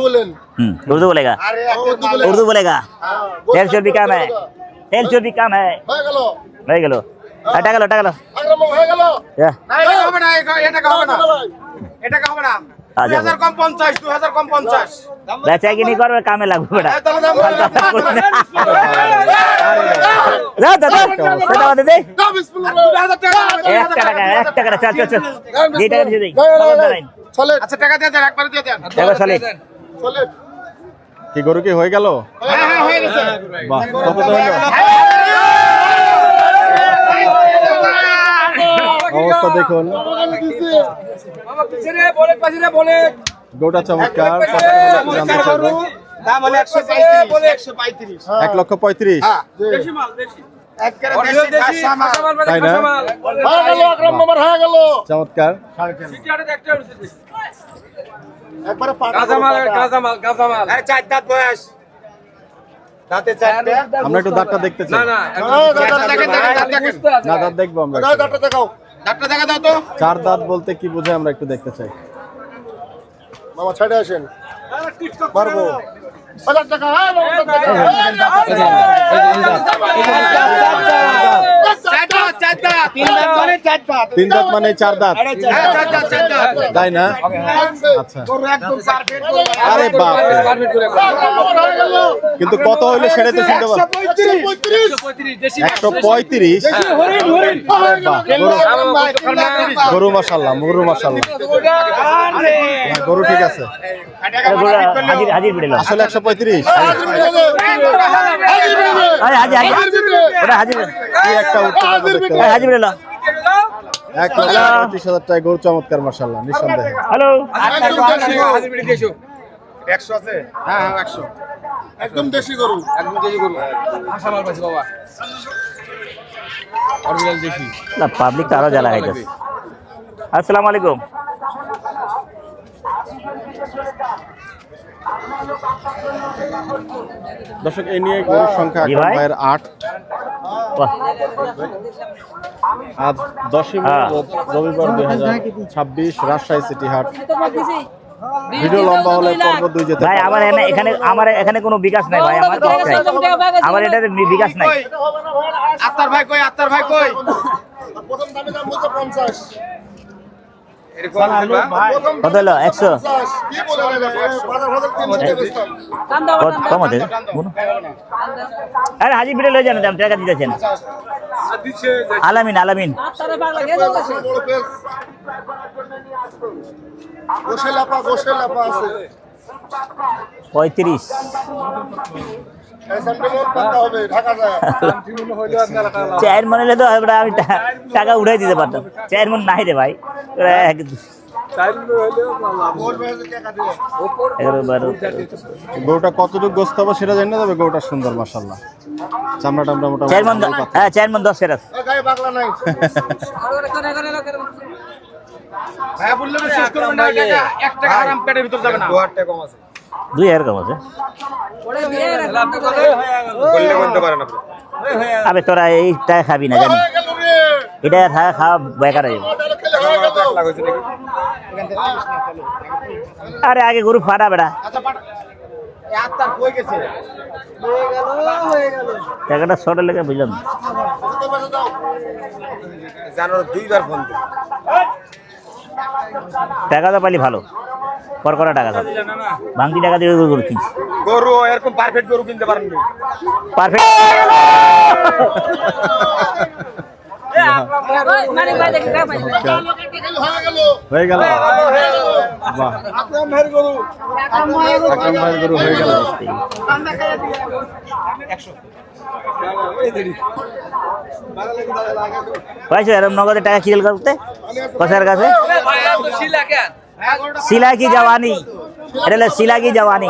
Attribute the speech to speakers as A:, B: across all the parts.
A: उर्दू बोलेगा, उर्दू बोलेगा। 150 रुपये काम है, 150 रुपये काम है। হয়ে গেল, এটা গেল, এটা গেল। বেচা কিনি করবে, কামে লাগবে বেটা। একটা টাকা, এক টাকা, চল চল চল, যে টাকা দিয়ে দেই।
B: আচ্ছা টাকা দিয়ে দেন, একবার দিয়ে দেন।
C: কি গরু কি হয়ে গেল?
B: হ্যাঁ হয়ে গেছে।
C: বাহ, কত তো হলো? অবস্থা দেখুন, গরুটা চমৎকার। জানতে চাইবো
B: দাম হলো 135।
C: 1,35,000। তাই না? চমৎকার। আমরা একটু দাঁতটা দেখতে চাই। না, দাঁত দেখবো আমরা। চার দাঁত বলতে কি বোঝায় আমরা একটু দেখতে চাই।
B: মামা ছাড়ে আসেন, পারবো 1000 টাকা।
C: তিন দাঁত মানে চার দাঁত, তাই না? আচ্ছা, আরে বাপ, কিন্তু কত হইলে সেটা তো শুনতে পারবো। 135। গরু মাশাআল্লাহ, গরু মাশাআল্লাহ, গরু ঠিক আছে। আসলে 135। $1,35,000 টাকা গরু, চমৎকার মাশাআল্লাহ, নিঃসন্দেহে।
A: হ্যালো,
B: 100 আছে? হ্যাঁ 100, একদম দেশি গরু, একদম দেশি গরু। মাশাআল্লাহ পাইছি বাবা, অরিজিনাল দেশি।
A: না, পাবলিক তো আরো জ্বালা খাইতেছে। আসসালামু আলাইকুম।
C: দর্শক, এই নিয়ে গরুর সংখ্যা
A: জি ভাই।
C: 8। আজ 10ই মে, রবিবার, 2026, রাজশাহী সিটি হাট। ভিডিও লম্বা হলে পর্ব 2 যেতে
A: ভাই আমার এখানে কোনো বিকাশ নাই ভাই, আমার এটাতে বিকাশ নাই।
B: আত্তার ভাই কই, আত্তার ভাই কই? প্রথম দামে দাম বলতে 50। এরকম
A: কত হলো? 100।
B: কি বলেন
A: কম আছে। আরে হাজি ভিড়ে লয়ে যান, দাম টাকা দিতেছেন। আলামিন, আলামিন।
B: গোশে লাপা আছে
A: 35। চার মনে হলে তো আমি টাকা উঠাই দিতে পারতাম। 4 মন নাই রে ভাই। 11-12।
C: গরুটা কতটুকু গোস্ত হবে সেটা জানি না, তবে গরুটা সুন্দর মাশাআল্লাহ, চামড়া টামড়া মোটামুটি।
A: 4 মন, হ্যাঁ 4 মন 10 এর আছে।
B: গায়ে বাগলা নাই। ভাই বললে শেষ করবেন না, 1 টাকা আরাম পেটের ভিতর যাবে না। 2 টাকা কম আছে,
A: 2000 কম আছে।
B: বললে বলতে পারেন আপনি।
A: আবে তোরা এই টাকা খাবি না জানি, এটা খাওয়া বেকার হয়ে যাবে। আরে আগে গরু ফাটা বেড়া, টাকাটা শর্টের লেগে বুঝলাম।
B: জানো 2বার ফোন দিই,
A: টাকা তো পাইলি ভালো, পর করা টাকা থাকে, ভাঙতি টাকা দিয়ে গরু কিনছি।
B: গরু এরকম পারফেক্ট গরু কিনতে পারেন না।
A: পারফেক্ট
C: হয়ে গেল। বাহ, আকরাম ভাইয়ের গরু হয়ে গেল।
A: পাইছো এরকম নগদের টাকা কিল করতে কষার কাছে? শিলা কি জওয়ানি, এটা হলো শিলা কি জওয়ানি।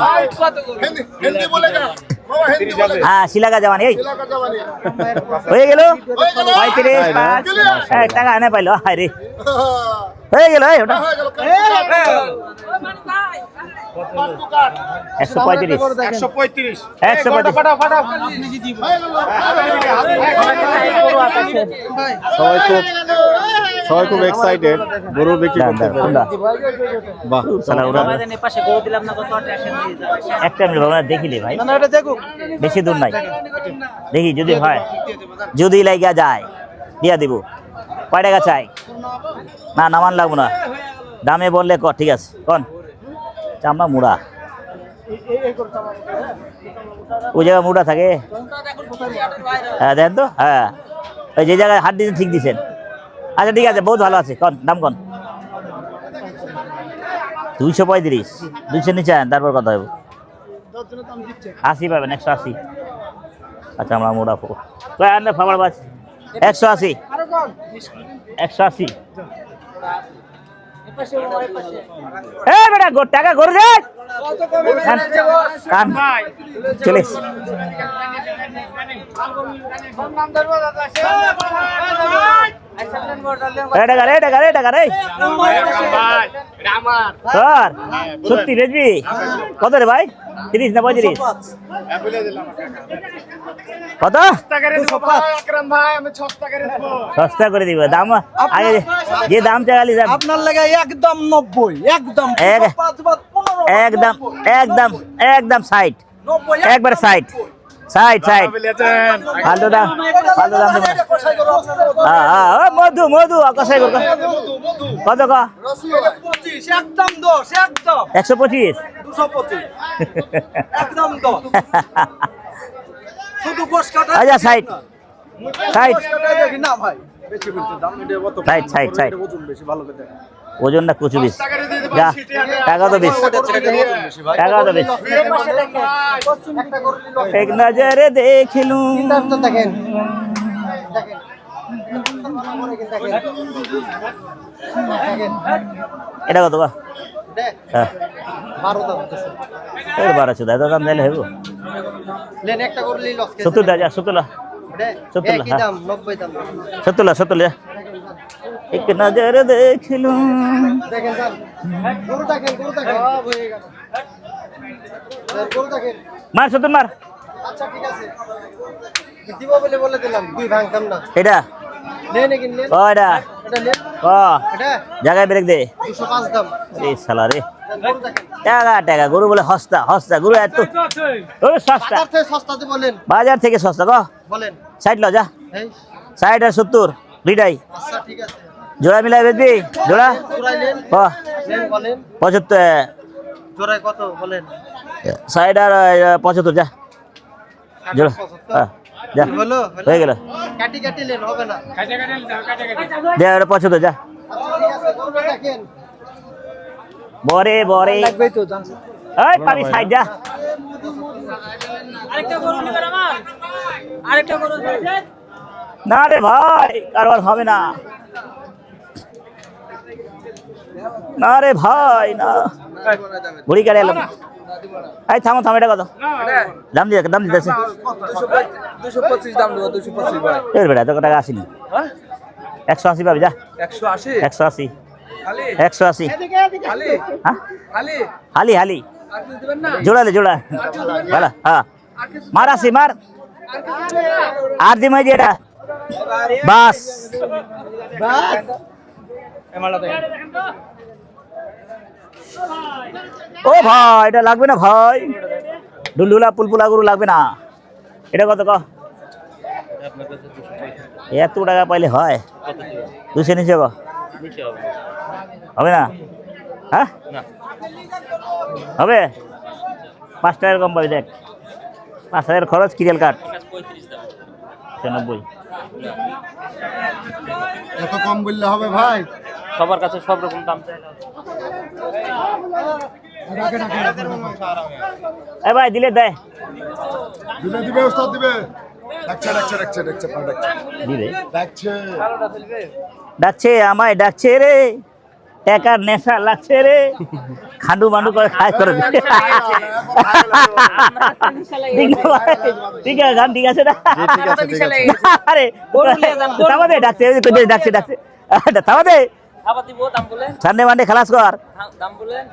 A: হ্যাঁ, শিলা কা জওয়ানি। এই হয়ে গেল 35 টাকা এনে পাইলো। হায় রে, হয়ে গেল। ওটা 135
B: 135
A: 135
B: ফাটাও ফাটাও
C: সবাই খুব এক্সাইটেড গরু বিক্রি করতে পেরে।
A: কোনটা
C: বাহ
A: সালা ওরা একটা মিনিট বাবা দেখিলে ভাই বেশি দূর নাই দেখি যদি হয় যদি লাগা যায় দিয়া দিব কয় টাকা চাই না নামান লাগবো না দামে বললে ক ঠিক আছে কোন চামড়া মুড়া ওই জায়গায় মুড়া থাকে হ্যাঁ দেখেন তো হ্যাঁ ওই যে জায়গায় হাত দিয়েছেন ঠিক দিয়েছেন আচ্ছা ঠিক আছে বহুত ভালো আছে কন দাম কন 235 200 নিচে আন তারপর কথা হবে 80 পাবেন 180 আচ্ছা আমরা মোড়া পো কয় আনলে ফাবার বাস 180 180 এ বেটা টাকা করে দে কান চলে টাকা রে স্যার সত্যি বেচবি কত রে ভাই 30 না 35 কত সস্তা করে দিব দাম আগে যে দাম চাইলি
D: আপনার লাগে একদম 90 একদম
A: একদম একদম একদম 60 একবার 60 ফালতু দাম মধু মধু কষাই কত ক
D: 25 একদম 10 একদম
A: 125
D: 225 একদম 10 শুধু গোশ কাটা
A: আচ্ছা 60
D: দেখি না ভাই বেশি বলতে দাম এটা কত
A: 60
D: ওজন বেশি ভালো করে দেখেন
A: ওজনটা কুচু বেশ যা টাকা তো বেশ টাকা তো বেশ এক নজরে দেখিলু
D: দেখেন
A: এটা কত বা হ্যাঁ 12 দাম দাম দিলে হইব
D: লেন একটা করলেই লস
A: 70 যা 70
D: একই দাম 90 দাম
A: 70 যা এক নজর দেখিলু
D: দেখেন স্যার গরু দেখেন সব হয়ে গেল গরু দেখেন
A: মার 70 মার
D: আচ্ছা ঠিক আছে দিব বলে দিলাম দুই ভাঙতাম না
A: এটা
D: নেন কিনলেন
A: ও এটা
D: নেন এটা
A: জায়গায় ব্রেক দে
D: 205 দাম
A: এই শালা রে
D: গরু দেখেন
A: টাকা গরু বলে সস্তা গরু এত ওই সস্তা
D: বাজার থেকে সস্তাতে বলেন
A: বাজার থেকে সস্তা ক
D: বলেন
A: 60 ল যা
D: এই
A: 60 আর 70 দুইটাই
D: আচ্ছা ঠিক আছে
A: জোড়া মিলাই বেচবি জোড়া
D: জোড়াই নেন নেন বলেন
A: 75
D: জোড়ায় কত বলেন
A: 60 আর 75 যা জোড়া হ্যাঁ, যা
D: হলো
A: হয়ে গেল
D: কাটি নেন হবে না
A: দে আর 75 যা
D: আচ্ছা ঠিক আছে গরুটা দেখেন
A: বরে
D: লাগবেই তো জান
A: এই পানি সাইড যা
E: আরেকটা গরু নিবেন আমার আরেকটা গরু নিবেন
A: না রে ভাই কারবার হবে না না রে ভাই না ঘুরি কাটে এলাম এই থামো এটা কত দাম দিতেছে
D: 225 দাম দেবো 225 ভাই
A: এর বেটা তো টাকা আসেনি 180 পাবি যা
D: 180
A: 180
D: খালি
A: 180
D: খালি
A: হ্যাঁ
D: খালি
A: হালি
D: আর কিছু দিবেন না
A: জোড়া ভালো হ্যাঁ মার আসি মার আর দি মাই এটা বাস ও ভাই এটা লাগবে না ভাই ডুলডুলা পুলপুলা গরু লাগবে না এটা কত ক এত টাকা পাইলে হয় 200 নিচে ক হবে না হ্যাঁ হবে 5 টাকার কম পাবি দেখ 5000 খরচ কিরিয়াল কাট 90
B: এত কম বললে হবে ভাই
E: সবার কাছে সব রকম দাম চাই
A: এ ভাই দিলে দেয়
B: দিবে ওস্তাদ দিবে ডাকছে
A: দিবে
B: ডাকছে
A: ডাকছে আমায় ডাকছে রে টাকার নেশা লাগছে রে খান্ডু মান্ডু করে খায় করে ঠিক আছে গান ঠিক আছে না আরে থামাদে ডাকছে থামাদে
E: আবার দিব দাম বলেন
A: সানডে মানডে খালাস কর
E: দাম বলেন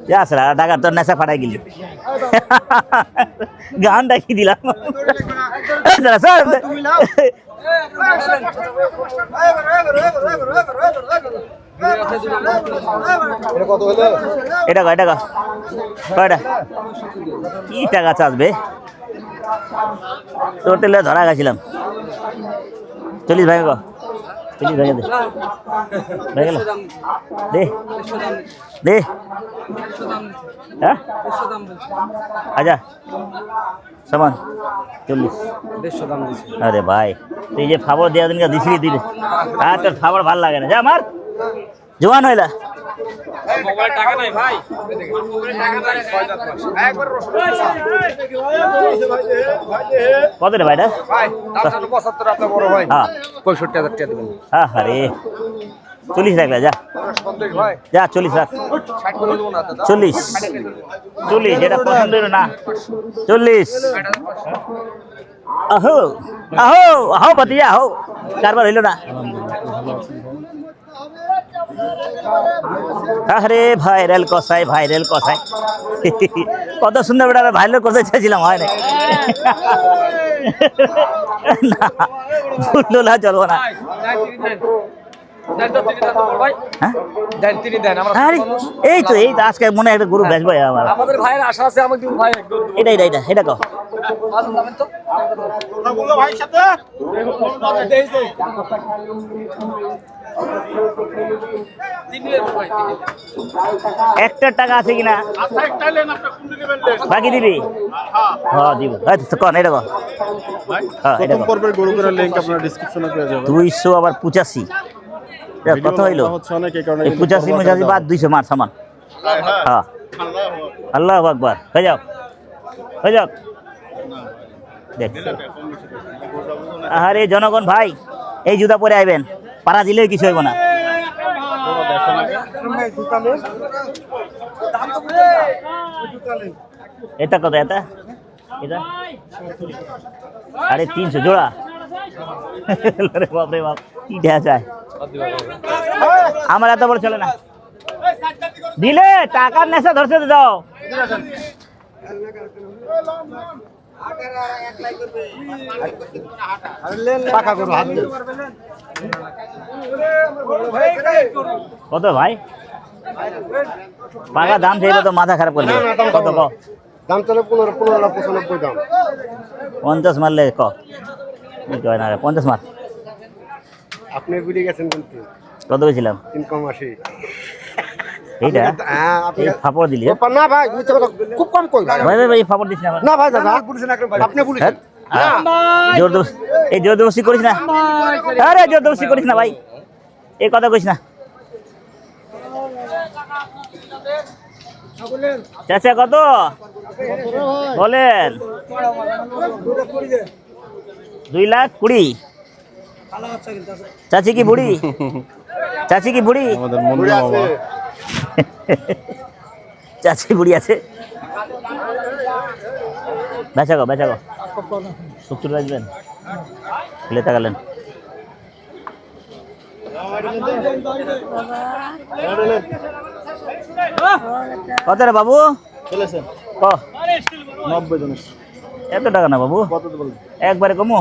A: যা সারা টাকা তোর নেশা ফাটাই গেলি গান ডাকি দিলাম এটা কয়টা কি টাকা চাষবে তোর তেলে ধরা গেছিলাম 40 ভাই 40 ভাই দে গেল দে দে হ্যাঁ আচ্ছা সমান 40 আরে ভাই তুই যে ফাবর দেওয়া দিনকে দিছিলি তুই আর তোর ফাবর ভাল লাগে না যা মার জোয়ান হইলা
E: টাকা নাই ভাই
A: কত রে ভাইটা
B: ভাই 75 আপনার বড় ভাই
A: হ্যাঁ
B: 65000 টাকা দিবেন
A: আরে 40 রাখলা যা
B: ভাই
A: যা 40 রাখ
B: 60 করে দেব না দাদা
A: 40 যেটা পছন্দ হলো না 40 আহো আহো আহো বাতিয়া আহো চারবার হইলো না আরে ভাইরাল কসাই কত সুন্দর বেটা ভাইরাল কসাই চাইছিলাম হয় না না চলবো না আরে এই তো আজকে মনে হয় একটা গরু বেচবো আমার
E: আমাদের ভাইয়ের আশা আছে আমাকে ভাই
A: এটা কো একটা টাকা আছে কিনা বাকি দিবি হ্যাঁ দিব কন এটা কো
C: প্রথম পর্বের গরুগুলোর লিংক আপনার ডেসক্রিপশনে পেয়ে যাবেন
A: 200 আবার 85 কত হইলো
C: হচ্ছে অনেক এই কারণে
A: 85 বাদ 200 মার সামান হ্যাঁ আল্লাহু আকবার হয়ে যাও দেখ আরে জনগণ ভাই এই জুতা পরে আইবেন পাড়া দিলেও কিছু হইব না এটা কত এটা আরে 300 জোড়া বাপরে বাপ কি দেয়া যায় আমার এত বড় চলে না দিলে টাকার নেশা ধরছে দাও কত ভাই পাকা দাম চাইলে তো মাথা খারাপ করবে কত ক
B: দাম চলে 15 দাম
A: 50 মারলে ক না 50 মার
B: আপনি ভুলে গেছেন কিন্তু
A: কত গেছিলাম
B: ইনকাম আসে
A: এইটা
B: হ্যাঁ আপনি
A: এই ফাপড় দিলি
B: না ভাই মিথ্যা কথা খুব কম কই ভাই
A: ভাই ফাপড় দিস না
B: না ভাই দাদা বলেছেন একদম ভাই আপনি বলেছেন
A: জোর দোষী করিস না আরে জোর দোষী করিস না ভাই এই কথা কইস না চাচা কত বলেন 2,20,000 চাচি কি বুড়ি
C: আমাদের মন্ডল মামা
A: চাচি বুড়ি আছে বেচা গো 70 রাখবেন খুলে তাকালেন কত রে বাবু
C: চলেছেন
A: ক
C: 90 জন
A: এত টাকা না বাবু
C: কত বলেন
A: একবারে কমো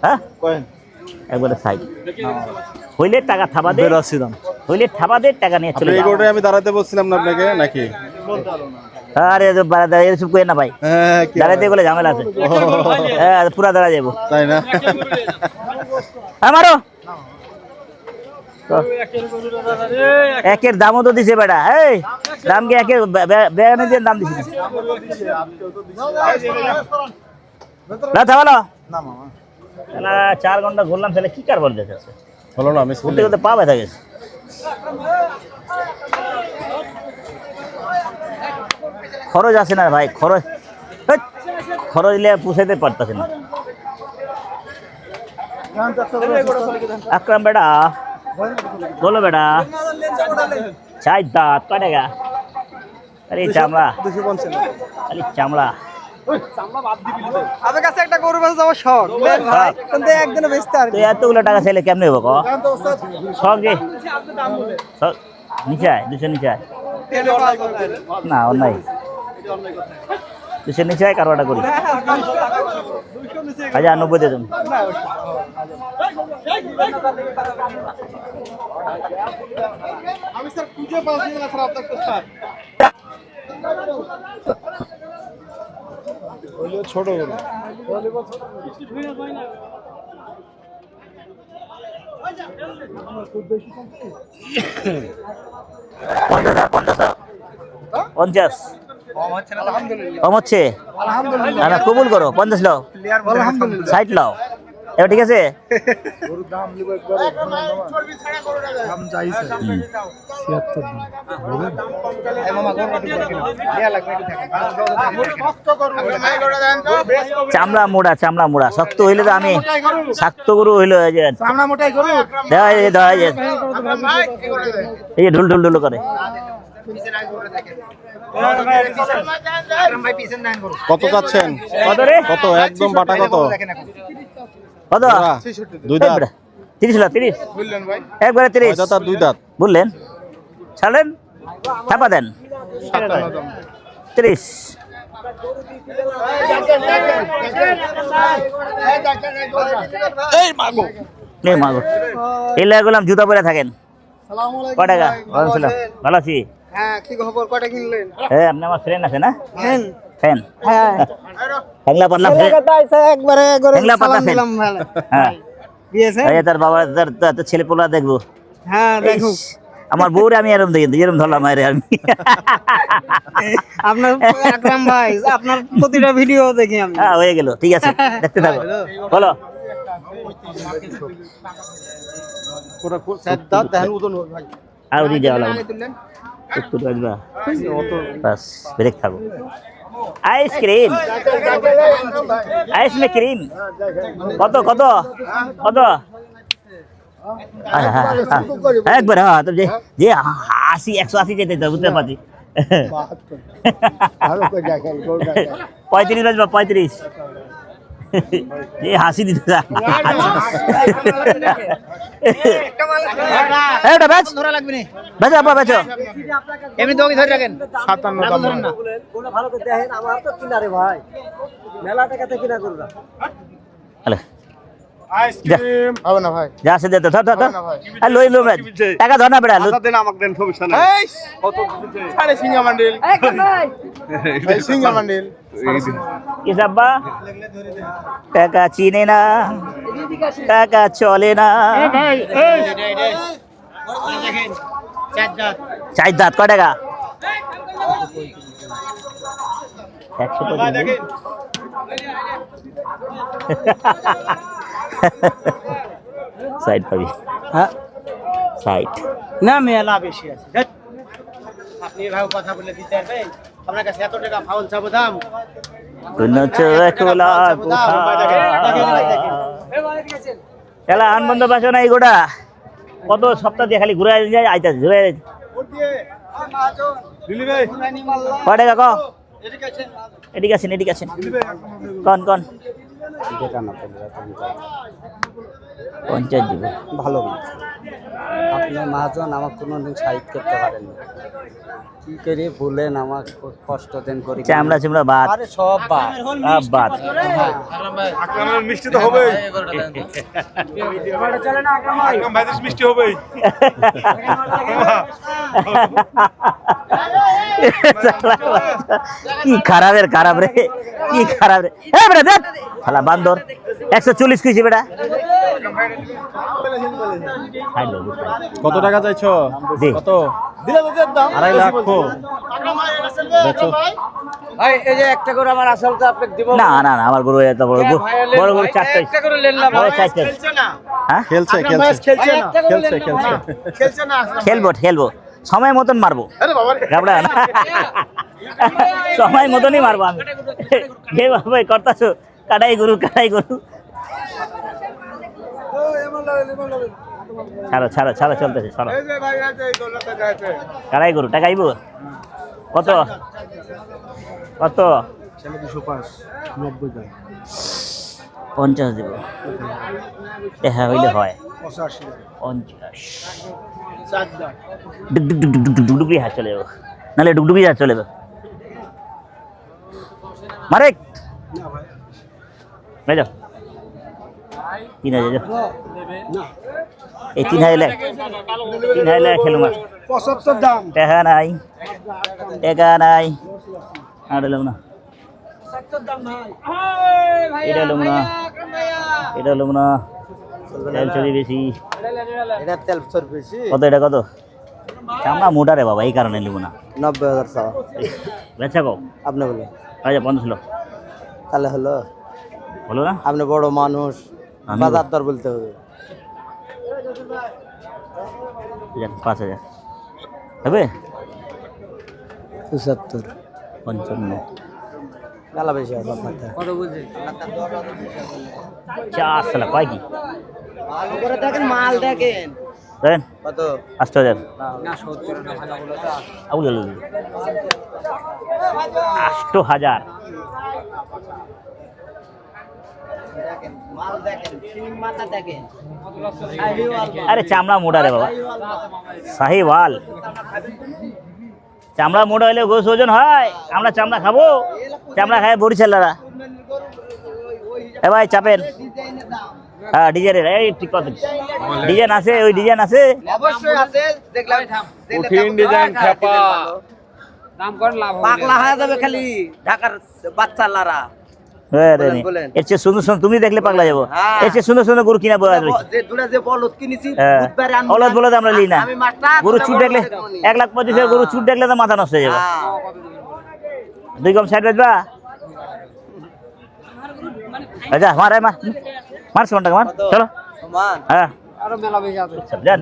A: হ্যাঁ
C: কয়েন
A: একবারে সাইড হইলে টাকা থাবা দে
C: 82 দাম
A: হইলে থাবা দে টাকা নিয়ে চলে
C: এই
A: যাও
C: গোটায় আমি দাঁড়াতে বলছিলাম না আপনাকে নাকি
A: আরে এসব কই না ভাই
C: হ্যাঁ কি
A: দাঁড়াতে গেলে ঝামেলা আছে হ্যাঁ পুরা দাঁড়া যাবো
C: তাই না
A: আমারও একের দামও তো দিছে বেটা এই দাম কি একের বেগানে দিয়ে দাম দিছে না থামালো না 4 ঘন্টা ঘুরলাম তাহলে কি কারবার দেখাচ্ছে
C: হলো না মিস
A: ঘুরতে ঘুরতে পা ব্যথা গেছে খরচ আছে না ভাই খরচ দিলে পুষাইতে পারতেছে না আকরাম বেটা बोलो बेटा चाय दांत काटेगा अरे चामड़ा अरे चामड़ा
D: আমার কাছে একটা গরু বেচা যাওয়ার শখ কিন্তু একদিনে বেচতে আর
A: তো এতগুলো টাকা চাইলে কেমনে হবে ক শখ যে নিচে আয় 200 নিচে আয় না অন্যায় 200 নিচে আয় কারোটা করি 1090 দিয়ে দেন
B: আমি স্যার খুঁজে পাচ্ছি না স্যার আপনার স্যার
C: ছোট গরু
A: পঞ্চাশ কম হচ্ছে না কবুল করো 50 লাও 60 লাও এবার ঠিক আছে চামড়া মোড়া শক্ত হইলে তো আমি শক্ত গরু হইলো এই ঢুল ঢুল ঢুল করে
C: কত চাচ্ছেন
A: কত রে
C: কত একদম বাটা কত
A: কত
C: জোড়া? দুই দাঁত
A: 30 লাখ 30
B: বললেন ভাই
A: একবারে 30
C: কয় দাঁত আর দুই দাঁত
A: বললেন ছাড়েন চাপা দেন 30
B: এই মাগো
A: নে মাগো এলা গেলাম জুতা পরে থাকেন
D: সালামু আলাইকুম
A: কয় টাকা
D: ভাই,
A: ওয়ালাইকুম সালাম ভালো আছি
D: হ্যাঁ কি খবর কয়টা কিনলেন
A: হ্যাঁ আপনি আমার ফ্রেন্ড আছে না
D: হ্যাঁ
A: ফ্যান
D: হ্যাঁ
A: হ্যাংলা পাতলা
D: একবারে করে
A: হ্যাংলা পাতা
D: সালাম
A: ফ্যান
D: দিলাম ভাই
A: হ্যাঁ
D: দিয়েছেন
A: এই তার বাবা তার ছেলে পোলা দেখবো
D: হ্যাঁ দেখো
A: ইস, আমার বউরে আমি এরম দেখি এরম ধরলাম আরে আমি
D: আপনার আকরাম ভাই আপনার প্রতিটা ভিডিও দেখি আমি
A: হ্যাঁ হয়ে গেল ঠিক আছে দেখতে থাকো বলো আর ওদিকে যাওয়া লাগবে একটু আসবা বাস ব্রেক থাকো আইসক্রিম আইস মে ক্রিম কত কত কত একবার হ্যাঁ তো যে যে 180 যেতে তো বুঝতে পারছি 35 বাজবা 35 যে হাসি দিতে এটা ব্যাচ
D: ধরা লাগবে না
A: বেচো আপা বেচো
D: এমনি দোকি ধরে রাখেন
C: 57 দাম
D: ধরেন না
E: ভালো করে দেখেন আমার তো কিনারে ভাই মেলা টাকাতে কিনা করবা
A: হ্যালো
B: আইসক্রিম হবে না ভাই
A: যা সে দিতে ধর ধর ধর আর লই লো টাকা ধর না বেড়া
B: দেন আমাকে দেন সমস্যা নাই কত সাড়ে সিঙ্গা মান্ডিল ভাই সিঙ্গা মান্ডিল
A: কি সাব্বা টাকা চিনে না টাকা চলে না
B: ভাই এই
D: দেখেন চার
A: চাই দাঁত কয় টাকা 100
B: ভাই দেখেন
A: সাইড পাবি
D: হ্যাঁ
A: সাইড
D: না মেলা বেশি আছে ধ্যাৎ। আপনি এভাবে কথা বলে দিতে পারবেন আপনার কাছে এত টাকা ফাউল চাবো দাম
A: কোন চোখলা খেলা আনন্দ পাচ্ছ না এই গোটা কত সপ্তাহ দিয়ে খালি ঘুরে যায় আইতাছে ঘুরে
B: দিলি ভাই
A: কয় টাকা ক এদিকে আছেন এদিকে আছেন কন কন 50 দিব
E: ভালো আপনি মহাজন আমার কোনোদিন সাহিত্য করতে পারেন না কি করে বলেন আমার কষ্ট দেন করি
A: চামড়া চিমড়া ভাত
E: আরে সব বাদ
A: ভাত
B: আকরামের মিষ্টি তো হবে
E: চলে না আকরাম ভাই
B: আকরাম ভাই মিষ্টি হবে
A: কি খারাপের খারাপ রে কি খারাপ রে এ বেটা দেখ শালা বান্দর 140 কইছি বেটা
C: কত টাকা চাইছো
A: দে।
C: কত
B: দিলে তো দাম
C: 2.5 লাখ
B: আকরাম ভাই এটা চলবে
C: বেচো।
B: ভাই
E: ভাই এই যে একটা করে আমার আসল তো আপনাকে দিব
A: না না না আমার গরু এত বড় গরু বড় গরু চারটে
E: একটা করে লেন না
A: বড় চারটে
B: খেলছে না
A: হ্যাঁ
C: খেলছে
B: আকরাম ভাই
C: খেলছে
B: খেলছে না
C: খেলছে খেলছে
B: খেলছে না আকরাম
A: খেলবো খেলবো সময় মতন মারবো
B: আরে বাবা রে
A: গাবড়া না সময় মতনই মারবো আমি হে ভাই করতাছো কাটাই গরু ছাড়ো ছাড়ো ছাড়ো চলতেছে ছাড়ো
B: এই যে ভাই আছে এই দৌলতে যাইছে
A: কাটাই গরু টাকা আইবো কত কত 50 দিব হ্যাঁ হইলে হয় 50
D: চার দাঁত
A: ডুগডুগি হাত চলে যাবো, নাহলে ডুগডুগি হাত চলে যাবে। মারে যাও 3000 যাও। এই 3000 খেলুম আর
D: 75 দাম
A: টাকা নাই, টাকা নাই। আর এলাম না, এটা এলাম না, এটা এলাম না, তেল চলি বেশি।
E: এটা তেল সর বেশি।
A: কত এটা কত? চামড়া মোটা রে বাবা, এই কারণে নেবো না।
E: 90,000 টাকা
A: বেচা কো
E: আপনি বলে
A: আচ্ছা 50 লো
E: তাহলে হলো।
A: হলো না?
E: আপনি বড় মানুষ,
A: আমি
E: বাজার দর বলতে হবে।
A: 5000 হবে?
E: 75
A: 55
E: গালা বেশি আছে আপনার কত বলছেন?
A: 4 সালা কয় কি
E: করে দেখেন, মাল দেখেন
A: দেন
E: কত
A: 8000
E: না 70 না ভালো বলো
A: আউল 8000
E: দেখেন, মাল দেখেন, সিং মাথা দেখেন।
A: আরে চামড়া মোটা রে বাবা, সাহিওয়াল। চামড়া মোটা হলে গোস ওজন হয়। আমরা চামড়া খাবো? চামড়া খায় বরিশালারা। এ ভাই চাপেন। হ্যাঁ ডিজাইনের, এই ঠিক কথা, ডিজাইন আছে, ওই ডিজাইন আছে।
E: অবশ্যই আছে, দেখলাম
C: কঠিন ডিজাইন খেপা।
E: দাম করেন লাভ হবে। পাগলা হয়ে যাবে খালি ঢাকার বাচ্চালারা। বলেন।
A: এর চেয়ে সুন্দর সুন্দর, তুমি দেখলে পাগলা যাবো।
E: হ্যাঁ।
A: এর চেয়ে সুন্দর সুন্দর গরু কিনা বলা যাবে।
E: যে দুটা যে বলদ কিনেছি
A: হ্যাঁ।
E: বুধবারে আনবো।
A: অলদ বলদ আমরা নিই না।
E: আমি মাছটা
A: গরু চুট দেখলে 1,25,000 গরু চুট দেখলে তো মাথা নষ্ট হয়ে যাবে।
E: হ্যাঁ।
A: 2 কম সাইড বেচবা? আচ্ছা মার মার মার সমান টাকা মার, চলো।
E: সমান
A: হ্যাঁ
E: আরো মেলা বেশি আছে।
A: যান।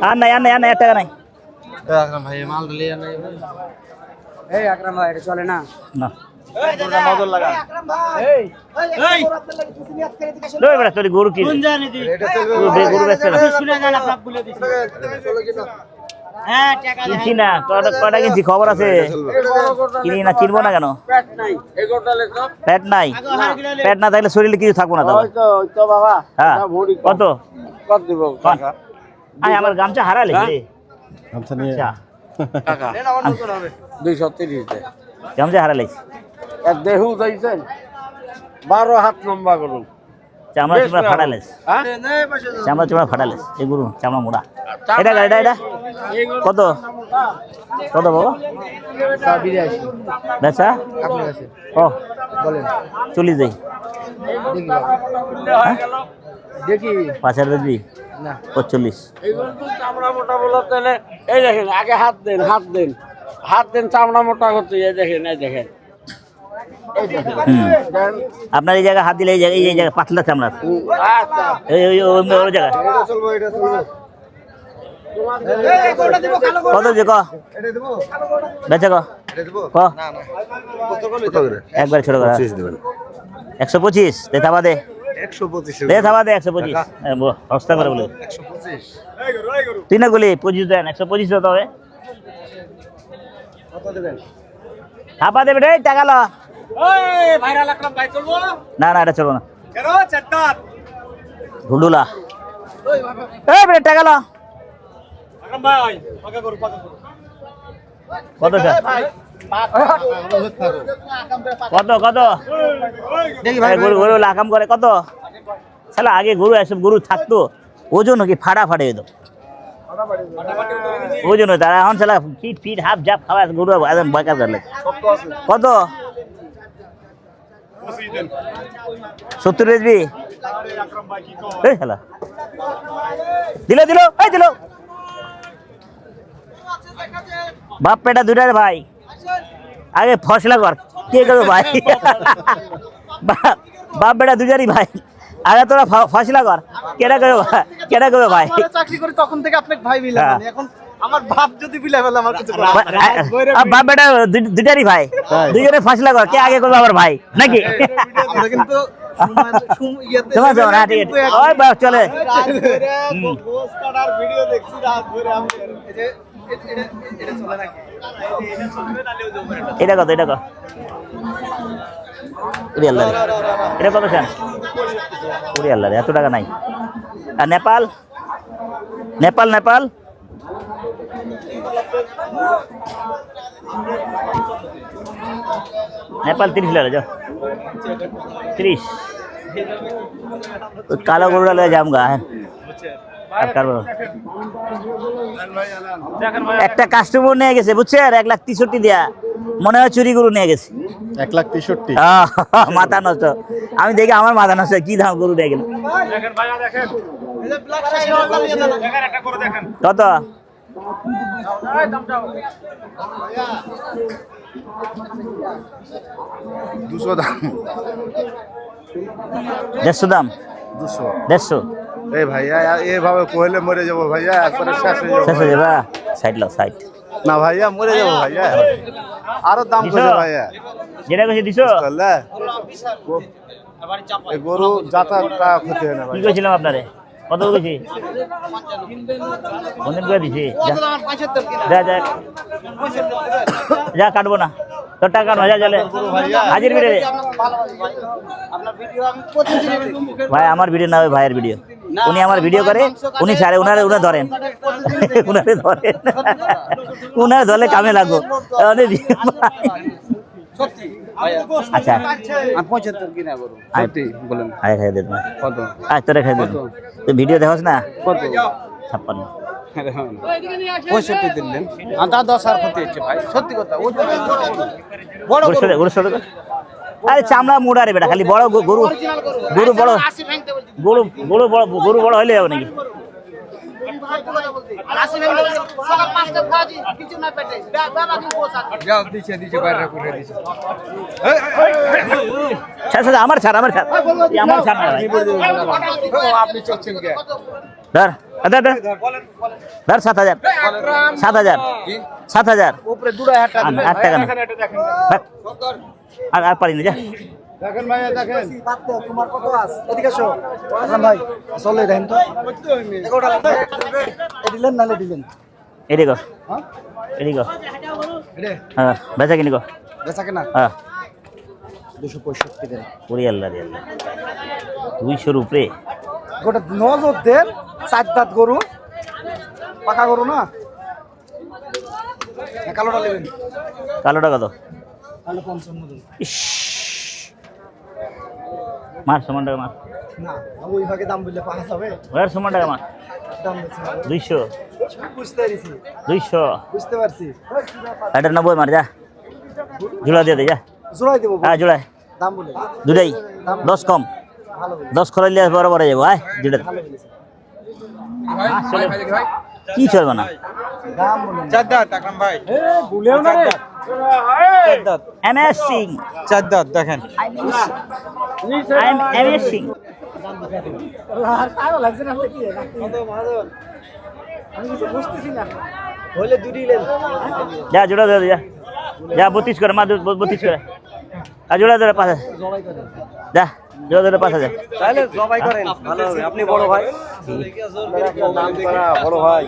A: আর নাই, আর নাই, আর নাই, 1 টাকা নাই।
C: আকরাম ভাই মাল লিয়ে নাই।
E: এই আকরাম ভাই এটা চলে না।
A: না
C: পুরোটা নজর লাগা।
A: লই বেটা, তোর গরু কি
D: কোন জানি দি
A: গরু বেচছে না?
D: শুনে যান আপনাকে বলে দিছি হ্যাঁ টাকা
A: কিনছি না, কটা কিনছি খবর আছে। কিনি না, কিনবো না কেন?
E: পেট নাই এই গোটা লেখা
A: পেট নাই, পেট না থাকলে শরীরে কিছু থাকবো না তো।
E: তো বাবা
A: হ্যাঁ কত
E: কত দিব
A: টাকা? আয় আমার গামছা হারালে রে।
C: আচ্ছা নিয়ে
A: আচ্ছা
E: টাকা না অন্য কোন হবে 230 দে
A: গামছা হারালে,
E: এক দেহু যাইছেন 12 হাত লম্বা করুন
A: চামড়া চুমড়া ফাটালেস,
E: হ্যাঁ
A: চামড়া চুমড়া ফাটালেস। এই গরু চামড়া মোড়া। এটা এটা এটা কত কত বাবা?
E: 82
A: বেচা
E: আপনার কাছে
A: ও
E: বলেন
A: 40 দেই।
E: দেখি
A: 5,000 বেচবি?
E: না
A: 45।
E: এইগুলো তো চামড়া মোটা বলতে এই দেখেন আগে হাত দেন হাত দেন চামড়া মোটা করতে এই দেখেন এই দেখেন
A: আপনার এই জায়গায় হাত দিলে এই জায়গায়, এই জায়গায় পাতলা চামড়া।
E: আচ্ছা
A: এই ওই ওই জায়গা
C: এটা চলবে, এটা চলবে।
A: কত যে ক বেচে ক ক একবার ছোট করা 125 দে থাবা দে
C: 125
A: দে থাবা দে 125 সস্তা করে বলে
C: 125
A: তুই না বলি 25 দেন 125 তো হবে।
C: কত দিবেন?
A: থাবা দেবে রে টাকা ল।
D: ওই ভাইরাল আকরাম ভাই চলবো
A: না না এটা চলবে না।
D: কেন চারটার
A: ঢুন্ডুলা এই বেটা টাকা ল।
D: আকরাম ভাই পাকা করু
A: কত স্যার? কত কত
E: দেখি
A: এই গরু গরু লাকাম করে কত? শালা আগে গরু এসব গরু থাকতো, ওজন কি ফাটা ফাটে যেত, ওজন হতো। আর এখন শালা ফিট ফিট হাফ জাপ খাওয়া গরু একদম বাঁকা ধরলে। কত 70 বেচবি? এই শালা দিল দিল এই দিল। বাপ পেটা দুটার ভাই, আগে ফসলা কর কে করবে ভাই? বাপ বেটা দুজারই ভাই, আগে তোরা ফসলা কর। কেটা করবে ভাই?
B: চাকরি করি তখন থেকে আপনাকে ভাই মিলে
A: হ্যাঁ।
B: এখন আমার বাপ যদি বিলে ফেলে আমার কিছু করার নেই।
A: বাপ বেটা দুটারই ভাই, দুজনে ফসলা কর, কে আগে করবে আমার ভাই নাকি?
B: আমরা কিন্তু
A: তোমার তো না ঠিক আছে, ওই বাপ চলে।
B: পোস্ট কাটার ভিডিও দেখছি রাত ধরে আমি এই যে এটা চলে নাকি এটা চলবে তাহলেও যাবো
A: এটা কত? এটা কত? ওরে আল্লাহ রে, এটা কত চান? ওরে আল্লাহ রে, এত টাকা নাই। আর নেপাল নেপাল নেপাল নেপাল 30 লাগে যাও 30 ওই কালো গরুটা লয়ে যামগা আর কারো একটা কাস্টমার নিয়ে গেছে বুঝছেন 1,63,000 দিয়া মনে হয় চুরি গরু নিয়ে গেছে
C: 1,63,000
A: মাথা নষ্ট আমি দেখি আমার মাথা নষ্ট কি দাম গরু নিয়ে গেল কত
C: দুশো দাম
A: 150 দাম 150
C: এই ভাইয়া এভাবে কইলে মরে যাবো ভাইয়া একবারে শেষ হয়ে
A: শেষ
C: যাবো
A: হয়ে যাবা সাইড লাও সাইড
C: না ভাইয়া মরে যাবো ভাইয়া আরো দাম কইছে ভাইয়া
A: যেটা কইছি দিছো
C: তাহলে এই গরু যাতাটা ক্ষতি হয় না
A: কি
C: ভাই
A: কইছিলাম আপনারে কত কইছি কোনদিন করে দিছি যা যা যা কাটবো না তোর টাকা কাটবো যা চলে হাজির ভিডিও ভাই আমার ভিডিও না ভাইয়ের ভিডিও উনি আমার ভিডিও করে উনি ছাড়ে উনারে ধরেন উনারে ধরেন উনারে ধরলে কামে লাগবো আচ্ছা
E: আমি 75 কিনা করব সত্যি বলেন
A: আরে খাই দে তুমি
E: কত
A: আজ তোরা খাই দে তুই ভিডিও দেখছ না
E: কত
A: 56
E: 65 দিলেন আদা 10 আর ক্ষতি হচ্ছে ভাই সত্যি কথা বড়
A: আরে চামড়া মুড়া রে বেটা খালি বড় গরু গরু বড় গরু গরু বড় গরু বড় হইলে হবে নাকি আমার ছাড় আমার ছাড় আমার ছাড়
E: আপনি চলছেন কে
A: ধর ধর ধর 7,000 7,000
E: উপরে 2,000 টাকা
A: 8 টাকা না আর পারি না যা
C: দেখেন ভাইয়া দেখেন
E: তোমার কত আছে এদিকে এসো আসলাম ভাই চলে দেখেন তো এগোটা দিলেন নালে দিলেন
A: এদিকে এদিকে হ্যাঁ বেচা কিনি গো
E: বেচা কেনা
A: হ্যাঁ
E: 265 দেন
A: পুরি আল্লাহ রে 200 উপরে
E: গোটা নজর দেন 4 দাঁত গরু পাকা গরু না কালোটা নেবেন
A: কালোটা কত
E: কালো 55 দেন
A: ইস মার সমান টাকা মার
E: না ওই ভাগে দাম বললে পাওয়া যাবে
A: ওর সমান টাকা মার
E: দাম দিচ্ছি
A: 200
E: বুঝতে পারছি
A: 200
E: বুঝতে পারছি
A: এটা 90 মার যা জোড়া দিয়ে দে যা
E: জোড়াই দেবো
A: হ্যাঁ জোড়ায়
E: দাম বলে
A: দুটাই 10 কম
E: ভালো
A: 10 খরাইলে বরাবর যাবো আয় দুটা কি চলবে না
E: দাম বলে
B: চাদ্দাত আকরাম ভাই
E: ভুলেও না রে
B: চাদ্দাত
A: এমএস সিং
B: চাদ্দাত দেখেন
A: আই এম এমএস সিং
E: আর পাগল লাগছে না কি কত মাদন আমি কিছু বুঝতেছি না হলে দুটি নেন
A: যা জোড়া দে যা যা 32 করে মা 32 করে আর জোড়া দে 5
E: জবাই করেন
A: যা জোড়া দে 5,000
E: তাহলে জবাই করেন ভালো হবে আপনি বড় ভাই দাম করা বড় ভাই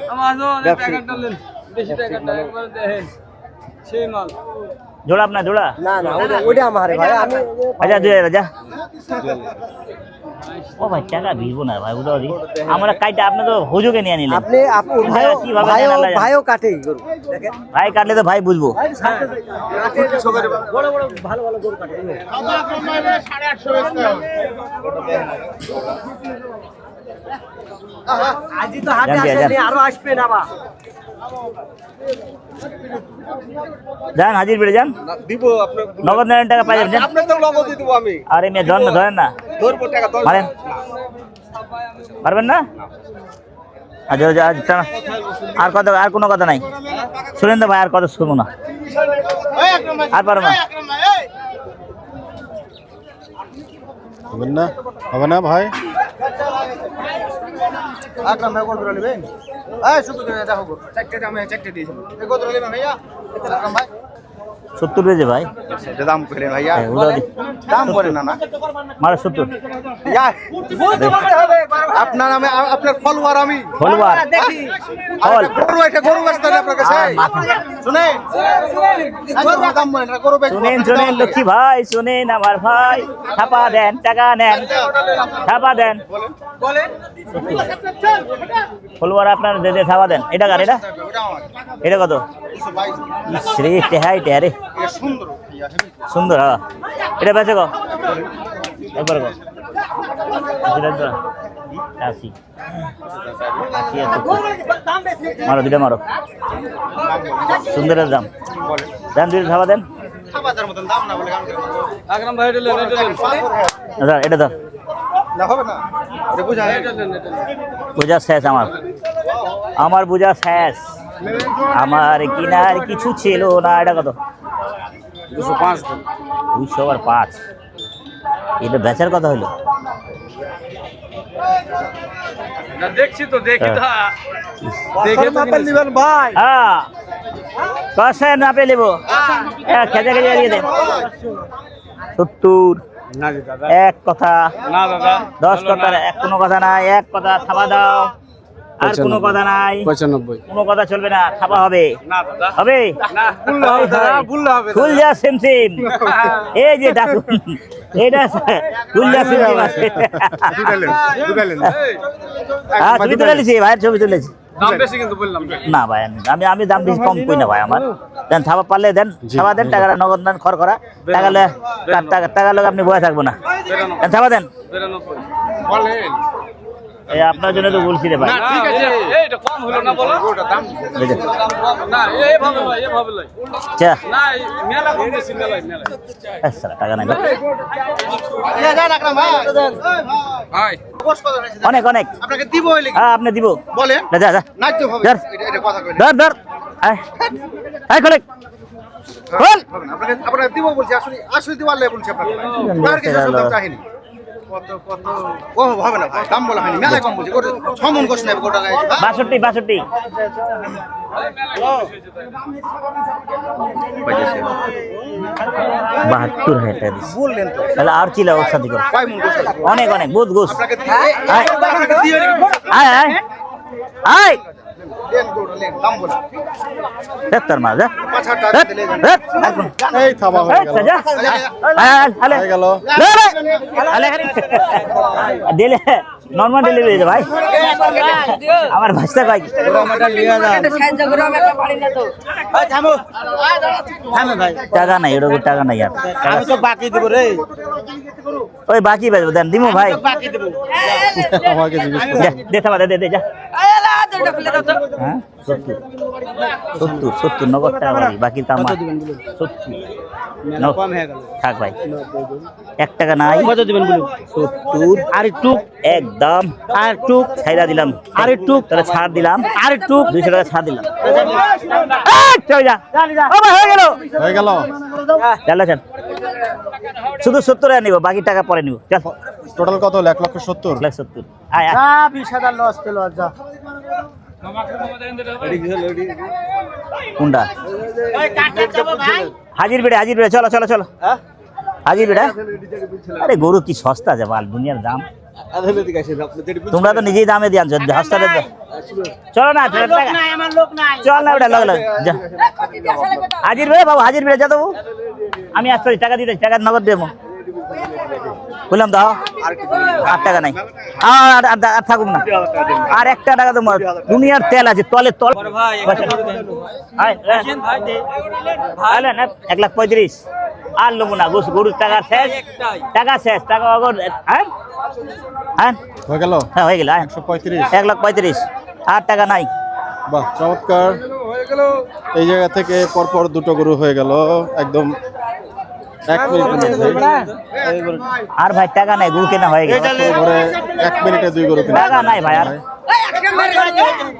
A: জোড়া আপনার জোড়া
E: না না ওইটা আমারে ভাই আমি
A: আচ্ছা 2000 যা ও ভাই টাকা ভিড়বো না ভাই বুঝা দি আমরা কাইটা আপনি তো হুজুকে নিয়ে নিলেন
E: আপনি ভাইও ভাইও কাটে গরু দেখেন
A: ভাই কাটলে তো ভাই বুঝবো
E: বড় বড় ভালো ভালো গরু কাটে আজি তো হাটে আসেনি আরো আসবে না বা
A: যান হাজির বেড়ে যান
B: দিব আপনার
A: নগদ 9 টাকা পাই যাবেন
B: আপনার তো নগদ দিয়ে দিব আমি
A: আরে মেয়ে ধরেন না
B: ধরবো টাকা
A: পারেন পারবেন না আচ্ছা আচ্ছা আর কথা আর কোনো কথা নাই শুনেন তো ভাই আর কথা শুনবো না আর পারবো না
C: হবে না ভাই
B: আকরাম ভাই কত নেবেন এই শুধু দেখো চারটে দামে চারটে দিয়েছি কত নেবেন ভাইয়া আকরাম ভাই
A: 70 বেজে ভাই
B: এটা দাম করেন ভাইয়া
A: উড়াও দি
B: দাম বলেন না
A: মারা 70
B: ইয়ার আপনার নামে আপনার ফলোয়ার আমি
A: ফলোয়ার
B: ফল গরু একটা গরু বেচতে আপনার কাছে শুনে দাম বলেন না গরু বেচতে
A: শুনেন লক্ষ্মী ভাই শুনেন আমার ভাই ছাপা দেন টাকা নেন ছাপা দেন
B: বলেন
A: ফলোয়ার আপনার দে ছাপা দেন এটা কার এটা
B: ওটা আমার
A: এটা কত
B: 122
A: শ্রী টেহাই টেহারে
B: এটা সুন্দর
A: সুন্দর হ্যাঁ এটা বেচে গো একবার গো আশি আছে মারো দুটা মারো সুন্দরের দাম দেন দুটো ছাপা দেন
B: বাজার মতন দাম না বলে
C: আকরাম ভাই এটা
A: ধর এটা ধর
B: না হবে না এটা বুঝা
A: বোঝা শেষ আমার বোঝা শেষ আমার কিনার কিছু ছিল না এটা কত 205 এটা বেচার কথা হইলো
C: দেখছি তো দেখি তো
B: দেখে মাপে নেবেন ভাই
A: হ্যাঁ কষে না পেয়ে নেবো খেতে খেতে দিয়ে দেন 70
C: না দাদা
A: এক কথা
C: না দাদা
A: 10 কথার এক কোনো কথা নাই এক কথা থাবা দাও আর কোনো কথা নাই
E: 95
A: কোনো কথা চলবে না থাবা হবে
C: না দাদা
A: হবে
C: না ভুল হবে দাদা ভুল হবে
A: ফুল যা সেম সেম এই যে ডাকু এটা ফুল যা সেম সেম আছে হ্যাঁ ছবি তুলে নিছি ভাইয়ের ছবি তুলেছি
C: দাম বেশি কিন্তু বললাম
A: না ভাই আমি দাম বেশি কম কই না ভাই আমার দেন থাবা পারলে দেন থাবা দেন টাকাটা নগদ দেন খর করা টাকা লোক আপনি বয়ে থাকবো না দেন থাবা দেন
C: 92 বলেন
A: এই আপনার জন্য তো বলছি রে ভাই
C: ঠিক আছে এইটা কম হলো না বলো ওটা দাম দাম কম না এইভাবে লয় এইভাবে লয়
A: চা
C: না মেলা কম বেশি মেলায়
A: আচ্ছা টাকা নাই
B: না না রাখলাম ভাই
C: ভাই
B: বস কথা হয়েছে
A: অনেক অনেক
B: আপনাকে দিব হইলে
A: হ্যাঁ আপনি দিব
B: বলেন
A: যা যা
B: না তো হবে
A: ধর।
B: এটা কথা কইলেন
A: ধর আয় খোলে খোল
B: আপনাকে দিব বলছি আসলে আসলে দিওয়ার লে বলছি আপনাকে আর কিছু দাম চাইনি কত ও হবে না ভাই দাম বলা হয়নি মেলা কম বলছি গোটা 6 মন কোশ নেবে গোটা গাইছে
A: 62 72 হাজার টাকা দিছি
B: বললেন তো
A: তাহলে আর চিলা ওর সাথে করো
B: কয় মন কোশ
A: অনেক অনেক বহুত গোস
B: আপনাকে দিয়ে
A: আয় আয় আয়
B: দেন গোটা লেন দাম বলা
A: তেত্তর মাস যা
B: 5 টাকা দিলে
C: এই থাবা হয়ে গেল হয়ে গেল
A: দিলে নর্মাল ডেলিভারি দে ভাই আমার ভাষা কয় কি টাকা নাই এর টাকা নাই আর
D: আমি তো বাকি দেব রে
A: ওই বাকি বেচবো দেন দিমু ভাই
D: বাকি দেব
C: আমাকে জিজ্ঞেস
A: দে থাবা দে যা হ্যাঁ 70 নগদ টাকা বাকি বাকি তো আমার 70
D: কম হয়ে গেল
A: থাক ভাই 1 টাকা নাই
D: কত দিবেন বলুন
A: 70
D: আর একটু
A: একদম
D: আর একটু
A: ছাইরা দিলাম
D: আর একটু
A: তাহলে ছাড় দিলাম
D: আর একটু
A: 200 টাকা ছাড় দিলাম চল যা ও ভাই হয়ে গেল
C: হয়ে গেল
A: চল শুধু 70 টাকা নিব বাকি টাকা পরে নিব চল
C: টোটাল কত হলো 1,70,000
A: 170 আয় আয়
D: 20,000 লস পেলো যা
A: কোনটা হাজির বেড়ে চলো হাজির বেড়া আরে গরু কি সস্তা আছে মাল দুনিয়ার দাম তোমরা তো নিজেই দামে দিয়ে আনছো হস্তারে চলো না চল না ওটা লাগলো যা হাজির বেড়ে বাবু হাজির বেড়ে যা দেবো আমি আসছি টাকা দিতে টাকা নগদ দেবো বললাম দাও 8 টাকা নাই আর থাকুক না আর 1 টাকা তো দুনিয়ার তেল আছে তলে তল 1,35,000 আর লোবো না গরুর টাকা শেষ টাকা অগর হ্যাঁ
C: হয়ে গেল
A: হ্যাঁ হয়ে গেল
C: 135
A: 1,35,000 আর টাকা নাই
C: বাহ চমৎকার এই জায়গা থেকে পরপর দুটো গরু হয়ে গেল একদম 1 মিনিটের মধ্যে
A: আর ভাই টাকা নাই গরু কেনা হয়ে গেছে
C: ধরে 1 মিনিটে 2 গরু কিনে
A: টাকা নাই ভাই আর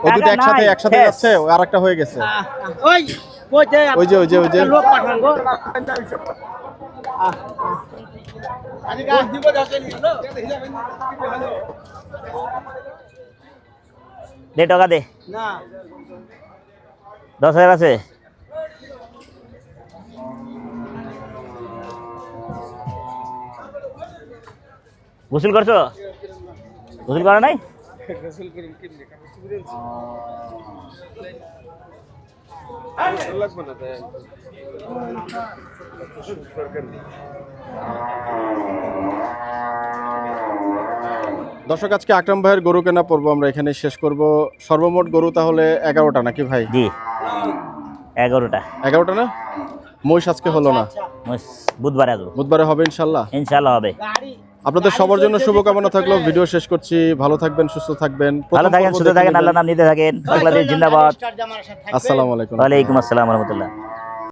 C: ও দুটো একসাথে যাচ্ছে আর একটা হয়ে গেছে ওই যে
D: লোক পাঠান গো
A: দে টাকা দে
D: না
A: 10,000 আছে গোসল করছো? গোসল করা নাই?
C: দর্শক আজকে আকরাম ভাইয়ের গরু কেনা পর্ব আমরা এখানে শেষ করব। সর্বমোট গরু তাহলে 11টা নাকি ভাই?
A: জি 11টা।
C: 11টা না? মহিষ আজকে হলো না,
A: বুধবারে আসবো।
C: বুধবারে হবে ইনশাল্লাহ।
A: ইনশাল্লাহ হবে।
C: আপনাদের সবার জন্য শুভকামনা থাকলো। ভিডিও শেষ করছি। ভালো থাকবেন, সুস্থ থাকবেন,
A: ভালো থাকেন, সুস্থ থাকেন, আল্লাহর নাম নিতে থাকেন। বাংলাদেশ জিন্দাবাদ।
C: আসসালামু আলাইকুম।
A: ওয়ালাইকুম আসসালাম রহমতুল্লাহ।